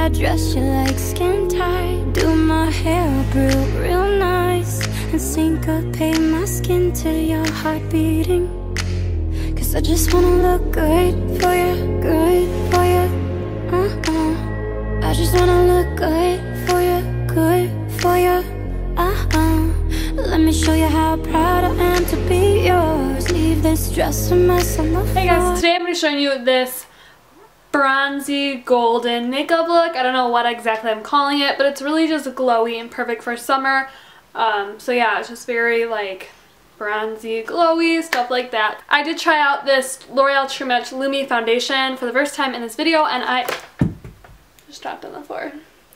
I dress you like skin tight, do my hair up real nice, and syncopate my skin to your heart beating. Cause I just wanna look good for you, good for you. I just wanna look good for you, good for you. Let me show you how proud I am to be yours. Leave this dress a mess on the floor. Hey guys, today I'm going to be showing you this bronzy golden makeup look. I don't know what exactly I'm calling it, but it's really just glowy and perfect for summer. So yeah, it's just very like bronzy, glowy, stuff like that. I did try out this L'Oreal True Match Lumi Foundation for the first time in this video, and I just dropped on the floor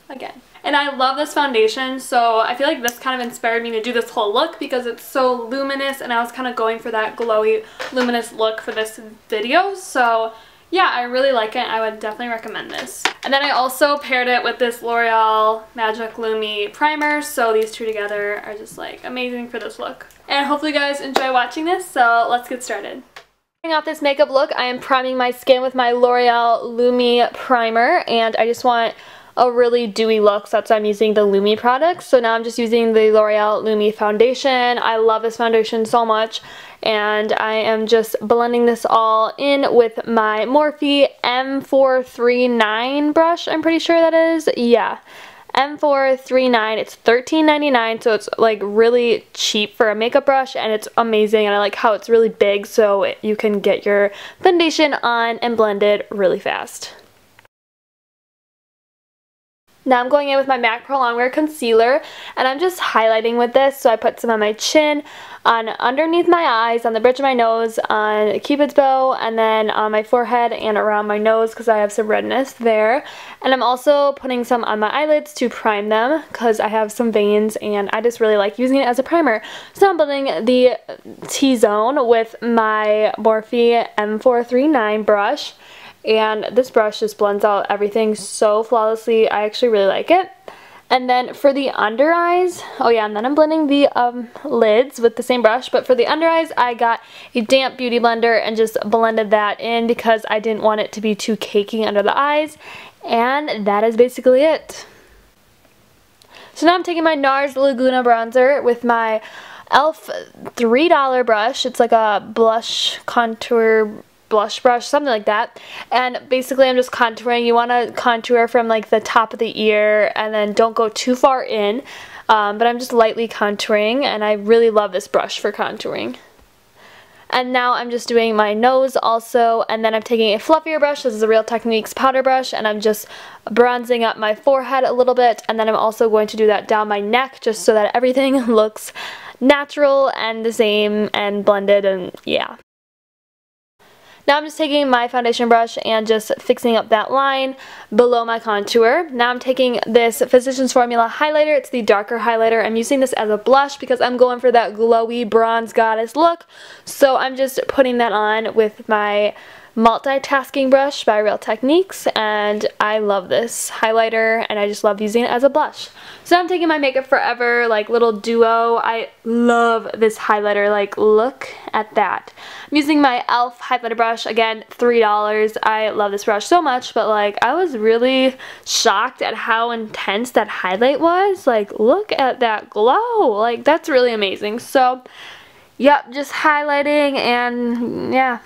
again. And I love this foundation, so I feel like this kind of inspired me to do this whole look because it's so luminous, and I was kind of going for that glowy, luminous look for this video. So yeah, I really like it. I would definitely recommend this. And then I also paired it with this L'Oreal Magic Lumi primer, so these two together are just like amazing for this look. And hopefully you guys enjoy watching this, so let's get started. Starting off this makeup look, I am priming my skin with my L'Oreal Lumi primer, and I just want a really dewy look, so that's why I'm using the Lumi products. So now I'm just using the L'Oreal Lumi foundation. I love this foundation so much, and I am just blending this all in with my Morphe M439 brush, I'm pretty sure that is. Yeah, M439. It's $13.99, so it's like really cheap for a makeup brush, and it's amazing, and I like how it's really big so you can get your foundation on and blended really fast. Now I'm going in with my MAC Pro Longwear Concealer, and I'm just highlighting with this. So I put some on my chin, on underneath my eyes, on the bridge of my nose, on Cupid's bow, and then on my forehead and around my nose because I have some redness there. And I'm also putting some on my eyelids to prime them because I have some veins, and I just really like using it as a primer. So I'm building the T-zone with my Morphe M439 brush. And this brush just blends out everything so flawlessly. I actually really like it. And then for the under eyes, oh yeah, and then I'm blending the lids with the same brush. But for the under eyes, I got a damp beauty blender and just blended that in because I didn't want it to be too cakey under the eyes. And that is basically it. So now I'm taking my Nars Laguna bronzer with my e.l.f. $3 brush. It's like a blush contour blush brush, something like that, and basically I'm just contouring. You want to contour from like the top of the ear and then don't go too far in, but I'm just lightly contouring, and I really love this brush for contouring. And now I'm just doing my nose also, and then I'm taking a fluffier brush. This is a Real Techniques powder brush, and I'm just bronzing up my forehead a little bit, and then I'm also going to do that down my neck just so that everything looks natural and the same and blended, and yeah. Now I'm just taking my foundation brush and just fixing up that line below my contour. Now I'm taking this Physicians Formula highlighter. It's the darker highlighter. I'm using this as a blush because I'm going for that glowy bronze goddess look. So I'm just putting that on with my multitasking brush by Real Techniques, and I love this highlighter, and I just love using it as a blush. So I'm taking my Makeup Forever like little duo. I love this highlighter, like look at that. I'm using my e.l.f. highlighter brush, again $3. I love this brush so much, but like I was really shocked at how intense that highlight was. Like look at that glow, like that's really amazing. So yep, just highlighting, and yeah.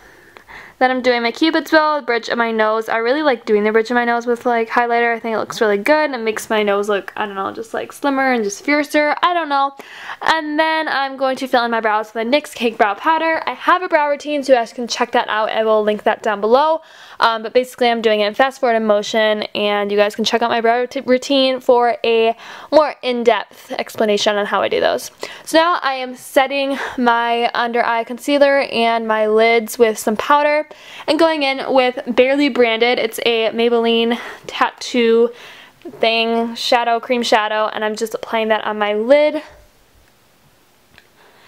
Then I'm doing my Cupid's bow, the bridge of my nose. I really like doing the bridge of my nose with like highlighter. I think it looks really good. It makes my nose look, I don't know, just like slimmer and just fiercer. I don't know. And then I'm going to fill in my brows with the NYX Cake Brow Powder. I have a brow routine, so you guys can check that out. I will link that down below. But basically I'm doing it in fast forward motion, and you guys can check out my brow routine for a more in-depth explanation on how I do those. So now I am setting my under eye concealer and my lids with some powder, and going in with Barely Branded. It's a Maybelline tattoo thing, shadow, cream shadow, and I'm just applying that on my lid.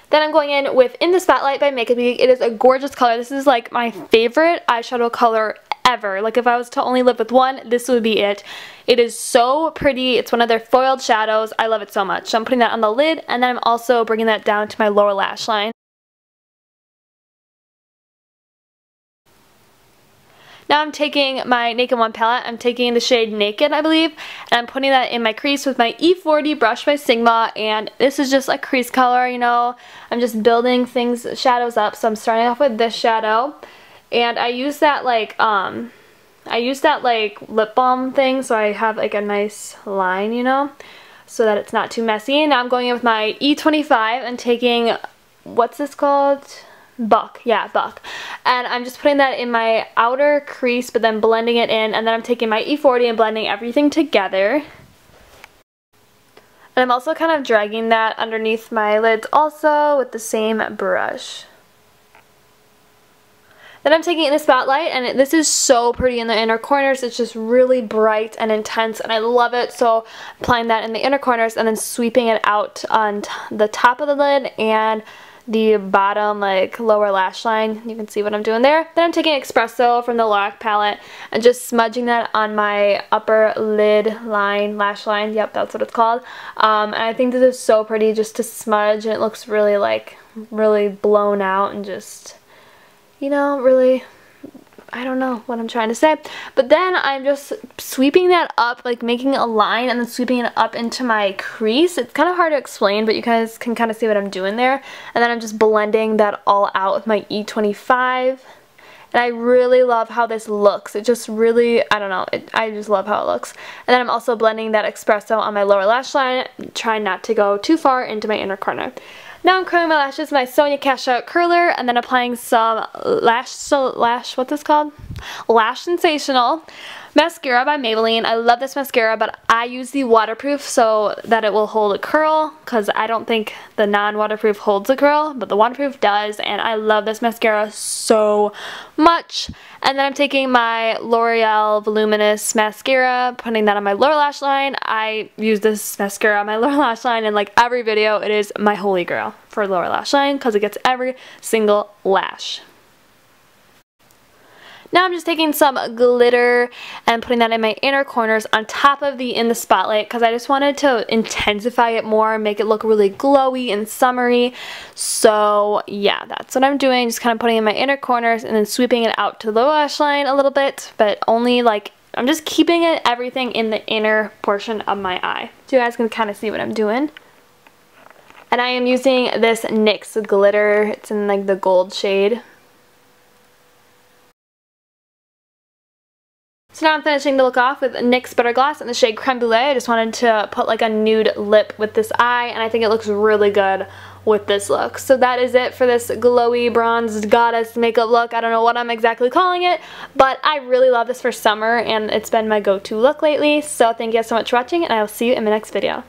Then I'm going in with In the Spotlight by Makeup Geek. It is a gorgeous color. This is like my favorite eyeshadow color ever. Like if I was to only live with one, this would be it. It is so pretty. It's one of their foiled shadows. I love it so much. So I'm putting that on the lid, and then I'm also bringing that down to my lower lash line. Now I'm taking my Naked One palette. I'm taking the shade Naked, I believe, and I'm putting that in my crease with my E40 brush by Sigma, and this is just a crease color, you know. I'm just building things, shadows up, so I'm starting off with this shadow, and I use that like lip balm thing, so I have like a nice line, you know, so that it's not too messy. Now I'm going in with my E25 and taking, what's this called? Buck. Yeah, Buck. And I'm just putting that in my outer crease, but then blending it in, and then I'm taking my E40 and blending everything together. And I'm also kind of dragging that underneath my lids also with the same brush. Then I'm taking it in the spotlight, and this is so pretty in the inner corners. It's just really bright and intense, and I love it. So applying that in the inner corners and then sweeping it out on the top of the lid and the bottom, like lower lash line. You can see what I'm doing there. Then I'm taking Espresso from the Lorac palette and just smudging that on my upper lid line, lash line. Yep, that's what it's called. And I think this is so pretty just to smudge, and it looks really like really blown out and just, you know, really, I don't know what I'm trying to say. But then I'm just sweeping that up, like making a line and then sweeping it up into my crease. It's kind of hard to explain, but you guys can kind of see what I'm doing there. And then I'm just blending that all out with my E25. And I really love how this looks. It just really, I don't know, I just love how it looks. And then I'm also blending that Espresso on my lower lash line, trying not to go too far into my inner corner. Now I'm curling my lashes with my Sonia Cash Out curler, and then applying some what's this called? Lash Sensational mascara by Maybelline. I love this mascara, but I use the waterproof so that it will hold a curl, because I don't think the non-waterproof holds a curl, but the waterproof does, and I love this mascara so much. And then I'm taking my L'Oreal Voluminous mascara, putting that on my lower lash line. I use this mascara on my lower lash line in like every video. It is my holy grail for lower lash line because it gets every single lash. Now I'm just taking some glitter and putting that in my inner corners on top of the in the spotlight, because I just wanted to intensify it more, make it look really glowy and summery. So yeah, that's what I'm doing, just kind of putting in my inner corners and then sweeping it out to the lower lash line a little bit, but only like, I'm just keeping it everything in the inner portion of my eye. So you guys can kind of see what I'm doing. And I am using this NYX glitter. It's in like the gold shade. So now I'm finishing the look off with NYX Butter Gloss in the shade Creme Brulee. I just wanted to put like a nude lip with this eye, and I think it looks really good with this look. So that is it for this glowy bronzed goddess makeup look. I don't know what I'm exactly calling it, but I really love this for summer, and it's been my go-to look lately. So thank you guys so much for watching, and I will see you in my next video.